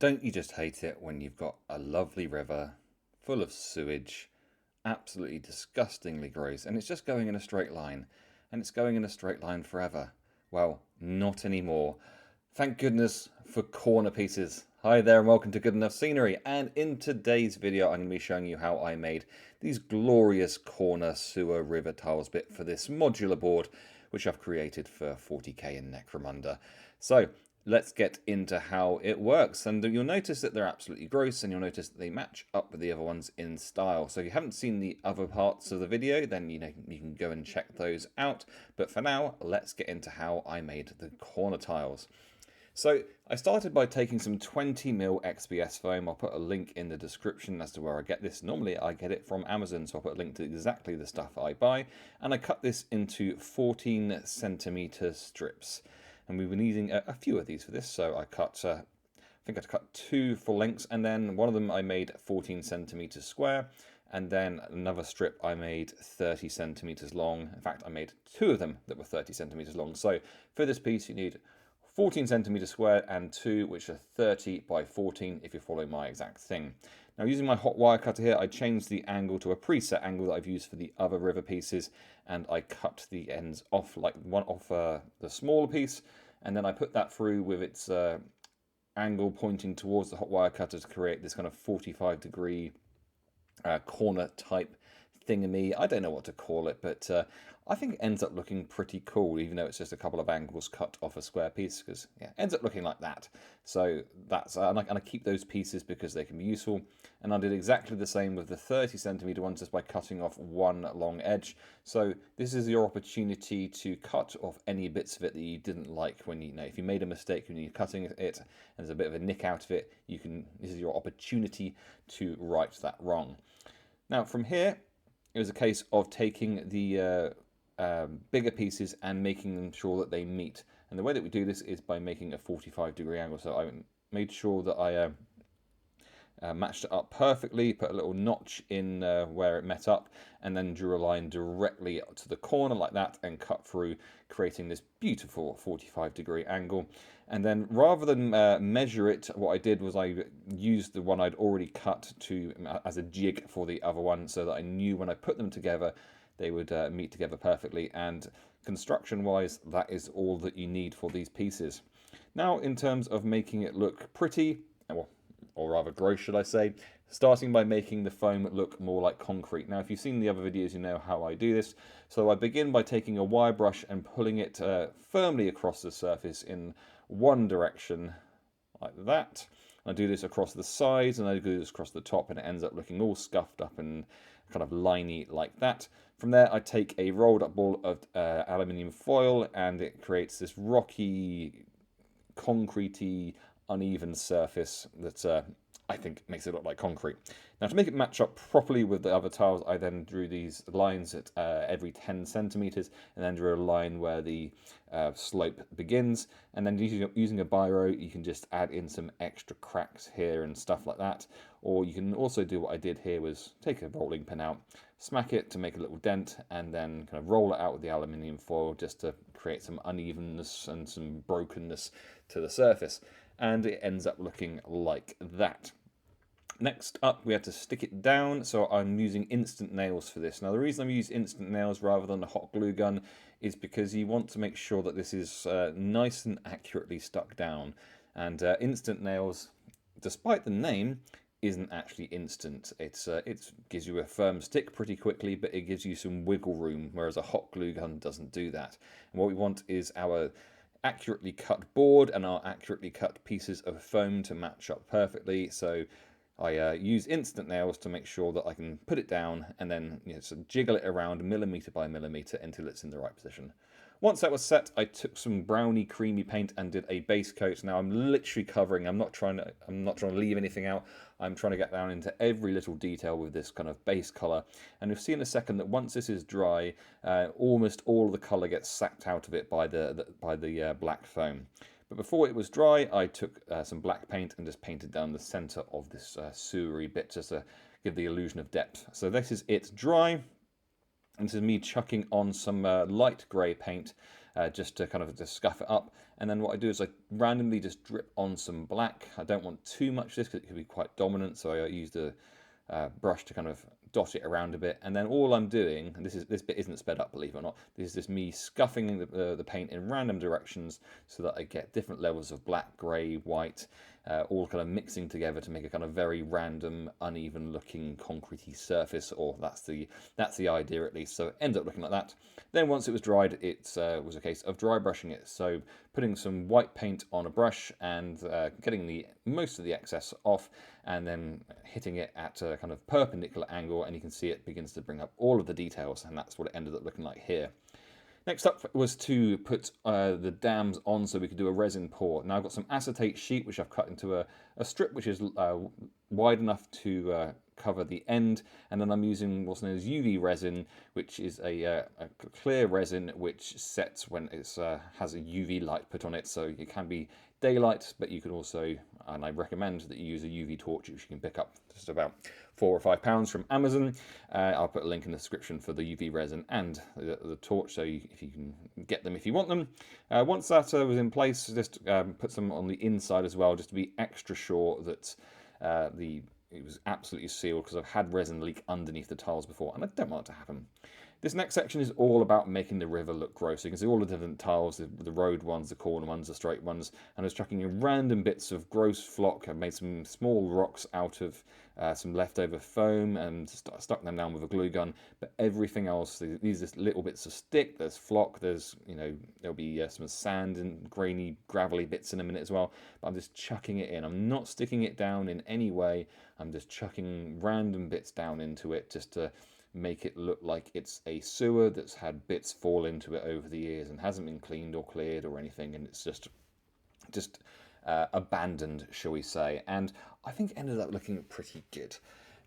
Don't you just hate it when you've got a lovely river full of sewage, absolutely disgustingly gross, and it's just going in a straight line, and it's going in a straight line forever? Well, not anymore. Thank goodness for corner pieces. Hi there and welcome to Good Enough Scenery, and in today's video I'm going to be showing you how I made these glorious corner sewer river tiles bit for this modular board which I've created for 40k in Necromunda. So let's get into how it works, and you'll notice that they're absolutely gross, and you'll notice that they match up with the other ones in style. So if you haven't seen the other parts of the video, then you can go and check those out, but for now let's get into how I made the corner tiles. So I started by taking some 20mm XPS foam. I'll put a link in the description as to where I get this. Normally I get it from Amazon, so I'll put a link to exactly the stuff I buy. And I cut this into 14cm strips. And we've been using a few of these for this. So I cut, I think I cut 2 full lengths, and then one of them I made 14cm square. And then another strip I made 30cm long. In fact, I made 2 of them that were 30cm long. So for this piece you need 14cm square and 2 which are 30 by 14 if you're following my exact thing. Now using my hot wire cutter here, I changed the angle to a preset angle that I've used for the other river pieces, and I cut the ends off, like one off the smaller piece, and then I put that through with its angle pointing towards the hot wire cutter to create this kind of 45-degree corner type thingamy. I don't know what to call it, but I think it ends up looking pretty cool, even though it's just a couple of angles cut off a square piece, because yeah, it ends up looking like that. So that's and I keep those pieces because they can be useful. And I did exactly the same with the 30cm ones, just by cutting off one long edge. So this is your opportunity to cut off any bits of it that you didn't like when you know, if you made a mistake when you're cutting it and there's a bit of a nick out of it, you can, this is your opportunity to right that wrong. Now from here, it was a case of taking the bigger pieces and making them sure that they meet. And the way that we do this is by making a 45-degree angle. So I made sure that I matched it up perfectly, put a little notch in where it met up, and then drew a line directly to the corner like that and cut through, creating this beautiful 45-degree angle. And then rather than measure it, what I did was I used the one I'd already cut to as a jig for the other one, so that I knew when I put them together they would meet together perfectly. And construction wise, that is all that you need for these pieces. Now in terms of making it look pretty, well, or rather gross should I say, starting by making the foam look more like concrete. Now if you've seen the other videos, you know how I do this. So I begin by taking a wire brush and pulling it firmly across the surface in one direction like that. I do this across the sides, and I do this across the top, and it ends up looking all scuffed up and kind of liney like that. From there I take a rolled up ball of aluminium foil, and it creates this rocky, concretey, uneven surface that I think makes it look like concrete. Now to make it match up properly with the other tiles, I then drew these lines at every 10 centimeters, and then drew a line where the slope begins. And then using a biro, you can just add in some extra cracks here and stuff like that. Or you can also do what I did here, was take a rolling pin out, smack it to make a little dent, and then kind of roll it out with the aluminium foil just to create some unevenness and some brokenness to the surface. And it ends up looking like that. Next up, we had to stick it down, so I'm using instant nails for this. Now the reason I'm using instant nails rather than a hot glue gun is because you want to make sure that this is nice and accurately stuck down. And instant nails, despite the name, isn't actually instant. It gives you a firm stick pretty quickly, but it gives you some wiggle room, whereas a hot glue gun doesn't do that. And what we want is our accurately cut board and our accurately cut pieces of foam to match up perfectly. So I use instant nails to make sure that I can put it down and then so jiggle it around millimeter by millimeter until it's in the right position. Once that was set, I took some browny creamy paint and did a base coat. Now I'm literally covering, I'm not trying to leave anything out. I'm trying to get down into every little detail with this kind of base color. And you'll see in a second that once this is dry, almost all of the color gets sapped out of it by the black foam. But before it was dry, I took some black paint and just painted down the center of this sewery bit just to give the illusion of depth. So this is it dry. And this is me chucking on some light grey paint just to kind of just scuff it up. And then what I do is I randomly just drip on some black. I don't want too much of this because it could be quite dominant, so I use the brush to kind of dot it around a bit. And then all I'm doing, and this bit isn't sped up, believe it or not, this is just me scuffing the paint in random directions so that I get different levels of black, grey, white, all kind of mixing together to make a kind of very random, uneven looking concretey surface, or that's the idea at least. So it ends up looking like that. Then once it was dried, it was a case of dry brushing it. So putting some white paint on a brush and getting most of the excess off, and then hitting it at a kind of perpendicular angle, and you can see it begins to bring up all of the details, and that's what it ended up looking like here. Next up was to put the dams on so we could do a resin pour. Now I've got some acetate sheet which I've cut into a strip which is wide enough to cover the end, and then I'm using what's known as UV resin, which is a clear resin which sets when it has a UV light put on it, so it can be daylight, but you can also, and I recommend that you use a UV torch, which you can pick up just about £4 or £5 from Amazon. I'll put a link in the description for the UV resin and the torch, so if you can get them if you want them. Once that was in place, just put some on the inside as well, just to be extra sure that it was absolutely sealed, because I've had resin leak underneath the tiles before, and I don't want it to happen. This next section is all about making the river look gross. So you can see all the different tiles, the road ones, the corner ones, the straight ones, and I was chucking in random bits of gross flock. I've made some small rocks out of some leftover foam and stuck them down with a glue gun. But everything else, these are little bits of stick, there's flock, there's, there'll be some sand and grainy, gravelly bits in a minute as well. But I'm just chucking it in. I'm not sticking it down in any way. I'm just chucking random bits down into it just to make it look like it's a sewer that's had bits fall into it over the years and hasn't been cleaned or cleared or anything, and it's just abandoned, shall we say. And I think it ended up looking pretty good.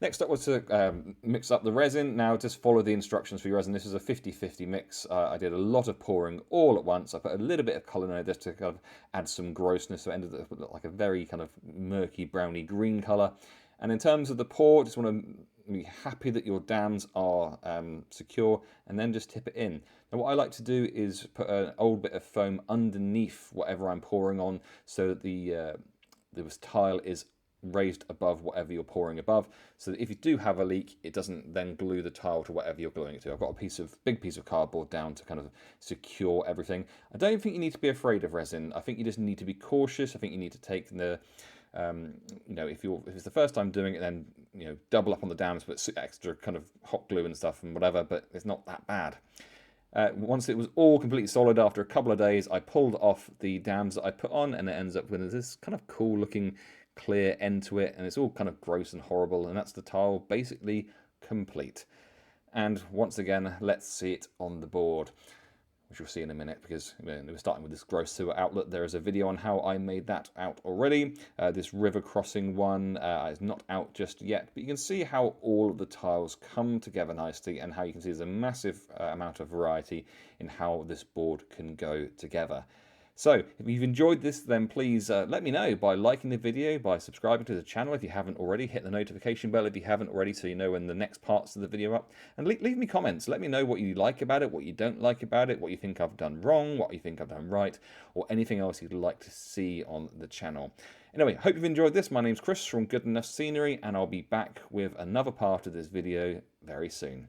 Next up was to mix up the resin. Now just follow the instructions for your resin. This is a 50-50 mix. I did a lot of pouring all at once. I put a little bit of colour in it just to kind of add some grossness, so it ended up looking like a very kind of murky browny green colour. And in terms of the pour, just want to be happy that your dams are secure, and then just tip it in. Now what I like to do is put an old bit of foam underneath whatever I'm pouring on, so that the tile is raised above whatever you're pouring above, so that if you do have a leak, it doesn't then glue the tile to whatever you're gluing it to. I've got a big piece of cardboard down to kind of secure everything. I don't think you need to be afraid of resin. I think you just need to be cautious. I think you need to take the if it's the first time doing it, then double up on the dams, put extra kind of hot glue and stuff and whatever, but it's not that bad. Once it was all completely solid, after a couple of days, I pulled off the dams that I put on, and it ends up with this kind of cool looking clear end to it, and it's all kind of gross and horrible, and that's the tile basically complete. And once again, let's see it on the board, which you'll see in a minute, because we're starting with this gross sewer outlet. There is a video on how I made that out already. This river crossing one is not out just yet, but you can see how all of the tiles come together nicely, and how you can see there's a massive amount of variety in how this board can go together. So if you've enjoyed this, then please let me know by liking the video, by subscribing to the channel if you haven't already, hit the notification bell if you haven't already, so you know when the next parts of the video are up, and leave me comments. Let me know what you like about it, what you don't like about it, what you think I've done wrong, what you think I've done right, or anything else you'd like to see on the channel. Anyway, hope you've enjoyed this. My name's Chris from Good Enough Scenery, and I'll be back with another part of this video very soon.